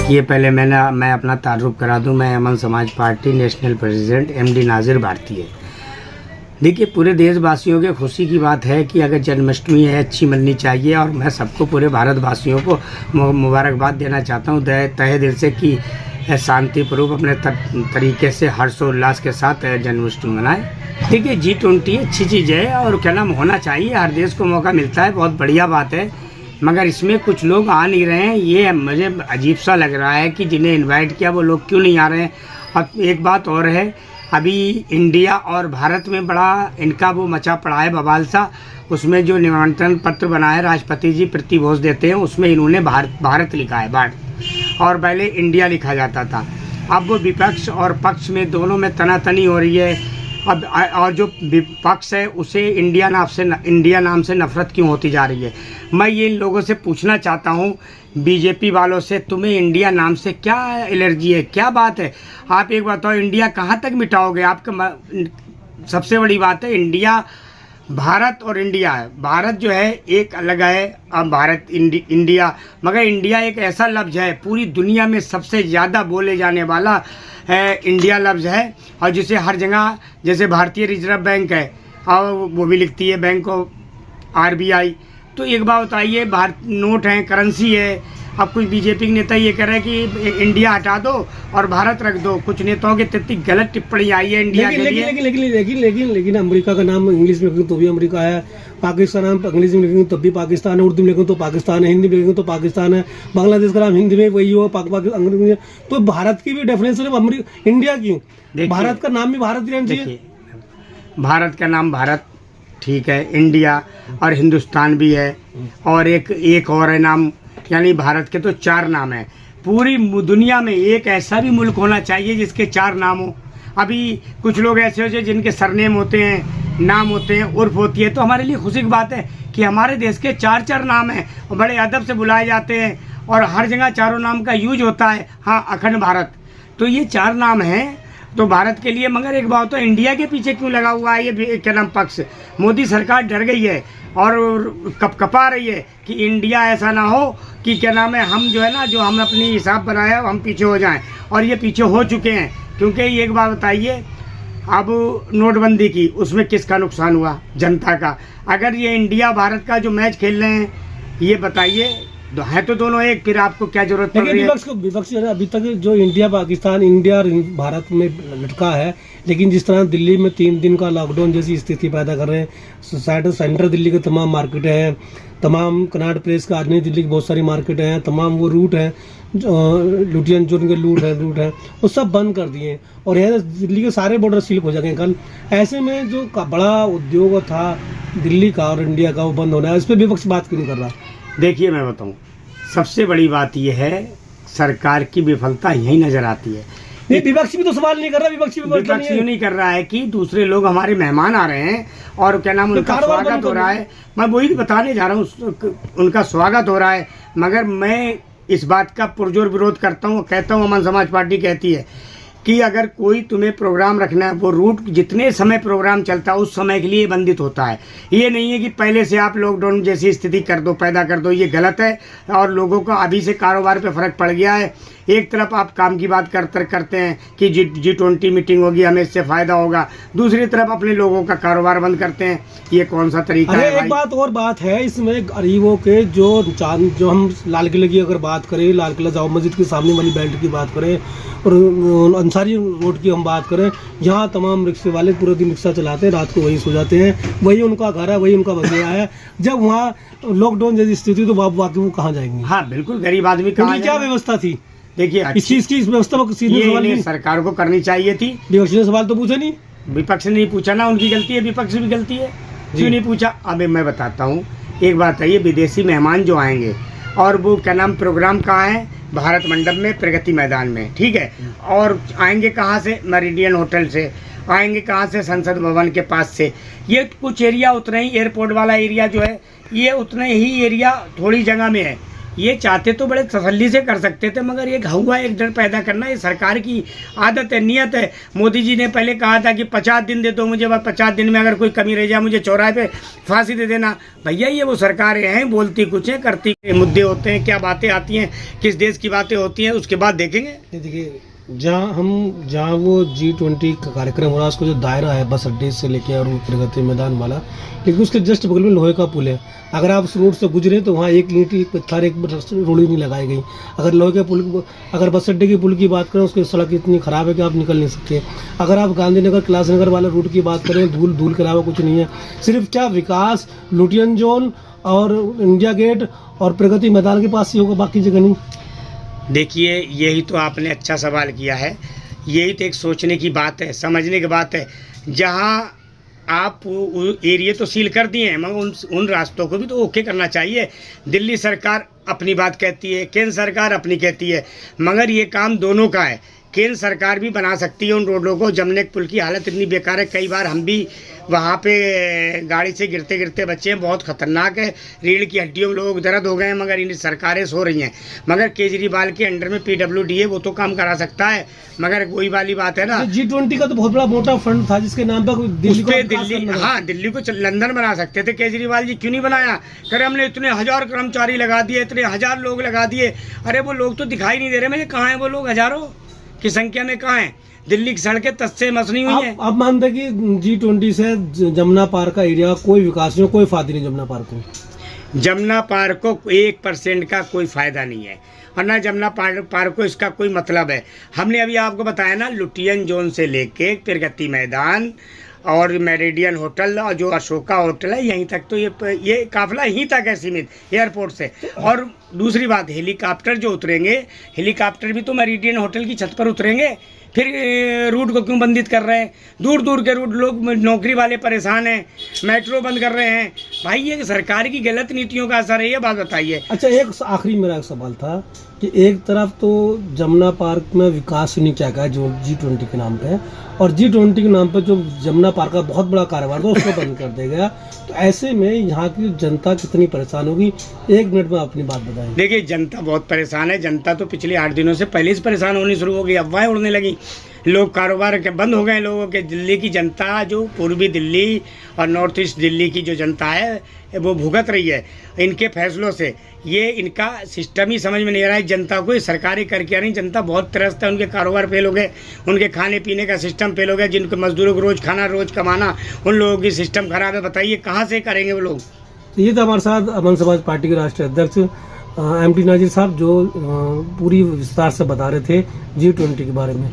ये पहले मैं अपना तारुफ करा दूं। मैं Aman Samaj party national president MD Nazir Bharti. देखिए, पूरे देशवासियों के खुशी की बात है कि अगर जन्माष्टमी है अच्छी मननी चाहिए, और मैं सबको पूरे भारतवासियों को मुबारकबाद देना चाहता हूँ तहे दिल से कि शांतिपूर्वक अपने तरीके से हर्षोल्लास के साथ जन्माष्टमी मनाएं। देखिए, G20 अच्छी चीज़ है और क्या नाम होना चाहिए, हर देश को मौका मिलता है, बहुत बढ़िया बात है। मगर इसमें कुछ लोग आ नहीं रहे हैं, ये मुझे अजीब सा लग रहा है कि जिन्हें इनवाइट किया वो लोग क्यों नहीं आ रहे हैं। अब एक बात और है, अभी इंडिया और भारत में बड़ा इनका वो मचा पड़ा है बवाल सा। उसमें जो निमंत्रण पत्र बनाए राष्ट्रपति जी प्रतिभोज देते हैं, उसमें इन्होंने भारत लिखा है, भारत, और पहले इंडिया लिखा जाता था। अब वो विपक्ष और पक्ष में दोनों में तनातनी हो रही है। अब और जो विपक्ष है उसे इंडिया नाम से नफरत क्यों होती जा रही है। मैं ये इन लोगों से पूछना चाहता हूँ, बीजेपी वालों से, तुम्हें इंडिया नाम से क्या एलर्जी है, क्या बात है? आप एक बताओ, इंडिया कहाँ तक मिटाओगे? आपका सबसे बड़ी बात है, इंडिया, भारत और इंडिया है। भारत जो है एक अलग है, अब भारत इंडिया, मगर इंडिया एक ऐसा लफ्ज़ है, पूरी दुनिया में सबसे ज़्यादा बोले जाने वाला है इंडिया लफ्ज़ है, और जिसे हर जगह, जैसे भारतीय रिजर्व बैंक है और वो भी लिखती है बैंक ऑफ RBI। तो एक बात बताइए, भारत नोट है, करेंसी है। अब कुछ बीजेपी के नेता ये कह रहे हैं कि इंडिया हटा दो और भारत रख दो। कुछ नेताओं की इतनी गलत टिप्पणी आई है इंडिया के लिए। लेकिन अमेरिका का नाम इंग्लिश में लिखेंगे तो भी अमेरिका है, पाकिस्तान नाम अंग्रेजी में लिखेंगे तब भी पाकिस्तान है, उर्दू में लिखेंगे तो पाकिस्तान है, हिंदी में लिखेंगे तो पाकिस्तान है, बांग्लादेश का नाम हिंदी में वही हो, अंग्रेजी में। तो भारत की भी डेफिनेशन है, इंडिया क्यों? भारत का नाम भी भारत ही रहना चाहिए। भारत का नाम भारत ठीक है, इंडिया और हिंदुस्तान भी है, और एक और है नाम, यानी भारत के तो 4 नाम हैं। पूरी दुनिया में एक ऐसा भी मुल्क होना चाहिए जिसके 4 नाम हो। अभी कुछ लोग ऐसे होते हैं जिनके सरनेम होते हैं, नाम होते हैं, उर्फ होती है। तो हमारे लिए खुशी की बात है कि हमारे देश के 4 नाम हैं और बड़े अदब से बुलाए जाते हैं, और हर जगह चारों नाम का यूज होता है। हाँ, अखंड भारत, तो ये 4 नाम हैं तो भारत के लिए। मगर एक बात तो, इंडिया के पीछे क्यों लगा हुआ है ये क्या नाम पक्ष? मोदी सरकार डर गई है और कपा रही है कि इंडिया ऐसा ना हो कि क्या नाम है, हम जो है ना, जो हम अपनी हिसाब बनाया हम पीछे हो जाएं, और ये पीछे हो चुके हैं। क्योंकि एक बात बताइए, अब नोटबंदी की, उसमें किसका नुकसान हुआ? जनता का। अगर ये इंडिया भारत का जो मैच खेल रहे हैं, ये बताइए, है तो दोनों एक, फिर आपको क्या जरूरत पड़ रही है? विपक्ष जो है अभी तक जो इंडिया और भारत में लटका है, लेकिन जिस तरह दिल्ली में 3 दिन का लॉकडाउन जैसी स्थिति पैदा कर रहे हैं, सेंट्रल दिल्ली के तमाम मार्केटें हैं, तमाम कनाट प्लेस का, आज नई दिल्ली की बहुत सारी मार्केटें हैं, तमाम वो रूट हैं, लुटियन जो उनके रूट है वो सब बंद कर दिए, और यह दिल्ली के सारे बॉर्डर सील हो जाएंगे कल। ऐसे में जो बड़ा उद्योग था दिल्ली का और इंडिया का, वो बंद होना है। इस पर विपक्ष बात क्यों नहीं कर रहा? देखिए, मैं बताऊं, सबसे बड़ी बात यह है, सरकार की विफलता यही नजर आती है। विपक्ष भी तो सवाल नहीं कर रहा, विपक्ष यूँ नहीं कर रहा है कि दूसरे लोग हमारे मेहमान आ रहे हैं और क्या नाम, उनका स्वागत हो रहा है। मैं वही बताने जा रहा हूँ, उनका स्वागत हो रहा है। मगर मैं इस बात का पुरजोर विरोध करता हूँ, कहता हूँ, अमन समाज पार्टी कहती है कि अगर कोई तुम्हें प्रोग्राम रखना है, वो रूट जितने समय प्रोग्राम चलता है उस समय के लिए बंधित होता है। ये नहीं है कि पहले से आप लॉकडाउन जैसी स्थिति पैदा कर दो। ये गलत है, और लोगों को अभी से कारोबार पे फर्क पड़ गया है। एक तरफ आप काम की बात करते हैं कि G20 मीटिंग होगी, हमें इससे फ़ायदा होगा, दूसरी तरफ अपने लोगों का कारोबार बंद करते हैं। ये कौन सा तरीका है? एक बात और बात है इसमें, गरीबों के जो हम लाल किले की अगर बात करें, लाल किला जामा मस्जिद के सामने वाली बेल्ट की बात करें, और अंसारी रोड की हम बात करें, यहाँ तमाम रिक्शे वाले पूरे दिन रिक्शा चलाते हैं, रात को वहीं सो जाते हैं, वही उनका घर है, वही उनका बसेरा है। जब वहाँ लॉकडाउन जैसी स्थिति, तो बाकी वो कहाँ जाएंगे? हाँ, बिल्कुल, गरीब आदमी कहाँ, क्या व्यवस्था थी? देखिए, इस चीज की व्यवस्था ये सरकार को करनी चाहिए थी। विपक्ष ने सवाल तो पूछा नहीं, विपक्ष ने नहीं पूछा ना, उनकी गलती है, विपक्ष भी गलती है, क्यों नहीं पूछा? अब मैं बताता हूँ, एक बात है, ये विदेशी मेहमान जो आएंगे, और वो क्या नाम प्रोग्राम कहाँ है? भारत मंडप में, प्रगति मैदान में, ठीक है। और आएंगे कहाँ से? मेरिडियन होटल से। आएंगे कहाँ से? संसद भवन के पास से। ये कुछ एरिया उतना ही, एयरपोर्ट वाला एरिया जो है, ये उतना ही एरिया थोड़ी जगह में है। ये चाहते तो बड़े तसल्ली से कर सकते थे, मगर ये हुआ एक डर पैदा करना, ये सरकार की आदत है, नियत है। मोदी जी ने पहले कहा था कि 50 दिन दे दो मुझे, बस 50 दिन में अगर कोई कमी रह जाए मुझे चौराहे पे फांसी दे देना। भैया ये वो सरकारें हैं, बोलती कुछ है करती मुद्दे होते हैं, क्या बातें आती हैं, किस देश की बातें होती हैं, उसके बाद देखेंगे। देखिए जहाँ वो G20 का कार्यक्रम हो रहा है, उसको जो दायरा है बस अड्डे से लेके और प्रगति मैदान वाला, लेकिन उसके जस्ट बगल में लोहे का पुल है। अगर आप उस रोड से गुजरे तो वहाँ एक ईंट एक पत्थर एक रोड़ी नहीं लगाई गई। अगर लोहे के पुल, अगर बस अड्डे के पुल की बात करें, उसकी सड़क इतनी ख़राब है कि आप निकल नहीं सकते। अगर आप गांधीनगर कैलाशनगर वाले रूट की बात करें, धूल के अलावा कुछ नहीं है। सिर्फ क्या विकास लुटियन जोन और इंडिया गेट और प्रगति मैदान के पास ही होगा, बाकी जगह नहीं। देखिए यही तो आपने अच्छा सवाल किया है, यही तो एक सोचने की बात है, समझने की बात है। जहाँ आप एरिया तो सील कर दिए हैं, मगर उन रास्तों को भी तो ओके करना चाहिए। दिल्ली सरकार अपनी बात कहती है, केंद्र सरकार अपनी कहती है, मगर ये काम दोनों का है। केंद्र सरकार भी बना सकती है उन रोडों को। जमनेक पुल की हालत इतनी बेकार है, कई बार हम भी वहाँ पे गाड़ी से गिरते गिरते बच्चे हैं, बहुत ख़तरनाक है। रीढ़ की हड्डियों में लोग दर्द हो गए हैं, मगर इन सरकारें सो रही हैं। मगर केजरीवाल के अंडर में PWD है, वो तो काम करा सकता है, मगर वही वाली बात है ना। G20 का तो बहुत बड़ा मोटा फंड था जिसके नाम पर दिल्ली को लंदन बना सकते थे केजरीवाल जी, क्यों नहीं बनाया? करे हमने इतने 1000 कर्मचारी लगा दिए, इतने 1000 लोग लगा दिए। अरे वो लोग तो दिखाई नहीं दे रहे मुझे, कहाँ हैं वो लोग? हजारों की संख्या में कहाँ हैं? दिल्ली की सड़कें तस्से मसनी हुई हैं। आप मानते हैं कि G20 से जमुना पार का एरिया कोई विकास नहीं, कोई फायदा नहीं जमुना पार को? जमुना पार को 1% का कोई फायदा नहीं है, और ना जमुना पार को इसका कोई मतलब है। हमने अभी आपको बताया ना, लुटियन जोन से लेके प्रगति मैदान और मेरिडियन होटल और जो अशोका होटल है, यहीं तक तो ये काफिला यहीं तक है सीमित, एयरपोर्ट से। और दूसरी बात, हेलीकॉप्टर जो उतरेंगे, हेलीकॉप्टर भी तो मेरिडियन होटल की छत पर उतरेंगे। फिर रूट को क्यों बंदित कर रहे हैं? दूर दूर के रूट, लोग नौकरी वाले परेशान हैं, मेट्रो बंद कर रहे हैं। भाई ये सरकार की गलत नीतियों का असर है, ये बात बताइए। अच्छा, एक आखिरी मेरा सवाल था कि एक तरफ तो जमुना पार्क में विकास नहीं किया गया जो G20 के नाम पे, और G20 के नाम पे जो जमुना पार्क का बहुत बड़ा कारोबार था उसको बंद कर दिया गया। तो ऐसे में यहाँ की जनता कितनी परेशान होगी? 1 मिनट में अपनी बात बताएं। देखिए जनता बहुत परेशान है। जनता तो पिछले 8 दिनों से पहले से परेशान होनी शुरू हो गई, अफवाहें उड़ने लगी, लोग कारोबार के बंद हो गए लोगों के। दिल्ली की जनता, जो पूर्वी दिल्ली और नॉर्थ ईस्ट दिल्ली की जो जनता है, वो भुगत रही है इनके फैसलों से। ये इनका सिस्टम ही समझ में नहीं आ रहा है जनता को, ये सरकारें करके आ रही। जनता बहुत त्रस्त है, उनके कारोबार फेल हो गए, उनके खाने पीने का सिस्टम फेल हो गया। जिनको मजदूरों को रोज़ खाना रोज़ कमाना, उन लोगों की सिस्टम खराब है। बताइए कहाँ से करेंगे वो लोग? तो ये था हमारे साथ अमन समाज पार्टी के राष्ट्रीय अध्यक्ष MD नाजिर साहब, जो पूरी विस्तार से बता रहे थे G20 के बारे में।